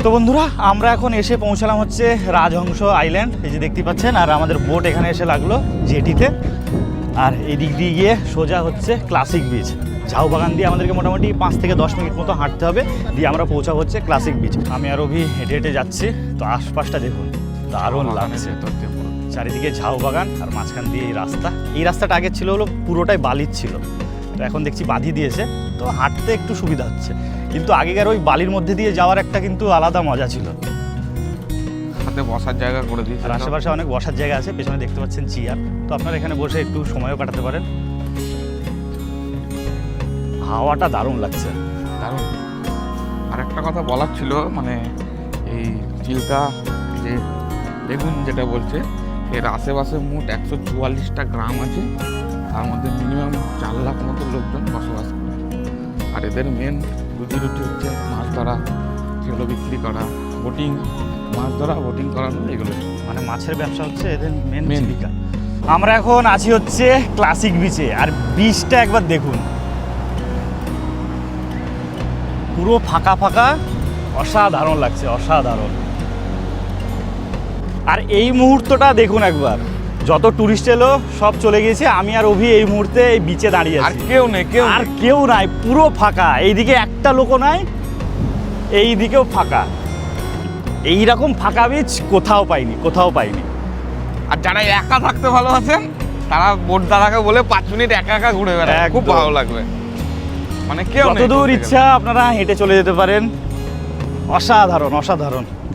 তো বন্ধুরা আমরা এখন এসে পৌঁছালাম হচ্ছে রাজহংস আইল্যান্ড, এই যে দেখতে পাচ্ছেন। আর আমাদের বোট এখানে এসে লাগলো জেটিতে। আর এই দিক দিয়ে গিয়ে সোজা হচ্ছে ক্লাসিক বিচ। ঝাউবাগান দিয়ে আমাদেরকে মোটামুটি 5 থেকে 10 মিনিট মতো হাঁটতে হবে, দিয়ে আমরা পৌঁছাবো হচ্ছে ক্লাসিক বিচ। আমি আর অভি হেঁটে হেঁটে যাচ্ছি। তো আশপাশটা দেখুন, দারুণ লাগছে। চারিদিকে ঝাউবাগান আর মাঝখান দিয়ে এই রাস্তা। এই রাস্তাটা আগে ছিল হলো পুরোটাই বালির ছিল, তো এখন দেখছি বাঁধি দিয়েছে, তো হাঁটতে একটু সুবিধা হচ্ছে। কিন্তু আগেকার ওই বালির মধ্যে দিয়ে যাওয়ার একটা কিন্তু আলাদা মজা ছিল। হাতে বসার জায়গা করে দিয়েছে, আর আশেপাশে অনেক বসার জায়গা আছে, পেছনে দেখতে পাচ্ছেন চেয়ার, তো আপনারা এখানে বসে একটু সময়ও কাটাতে পারেন। হাওয়াটা দারুণ লাগছে, দারুণ। আর একটা কথা বলার ছিল, মানে এই চিল্কা যে বেগুন যেটা বলছে, এর আশেপাশে মোট 144টা গ্রাম আছে, তার মধ্যে মিনিমাম 4 লাখ মতো লোকজন বসবাস করে। আর এদের মেন রুটি হচ্ছে মাছ ধরা, সেগুলো বিক্রি করা, বোটিং, মাছ ধরা, বোটিং করানো, এগুলো মানে মাছের ব্যবসা হচ্ছে এদের মেন জীবিকা। আমরা এখন আছি হচ্ছে ক্লাসিক বিচে, আর বিচটা একবার দেখুন, পুরো ফাঁকা ফাঁকা, অসাধারণ লাগছে, অসাধারণ। আর এই মুহূর্তটা দেখুন একবার, যত টুরিস্ট এলো সব চলে গিয়েছে, আমি আর অভি এই মুহূর্তে এই বিচে দাঁড়িয়ে আর আছি। কেউ নাই, পুরো ফাঁকা। এইদিকে একটা লোকও নাই, এই দিকেও ফাঁকা। এইরকম ফাঁকা বিচ কোথাও পাইনি। আর যারা একা থাকতে ভালোবাসেন তারা বোট দাঁড়াকে বলে 5 মিনিট একা একা ঘুরে বেড়ায়, খুব ভালো লাগবে। মানে কেউ যতদূর ইচ্ছা আপনারা হেঁটে চলে যেতে পারেন। অসাধারণ।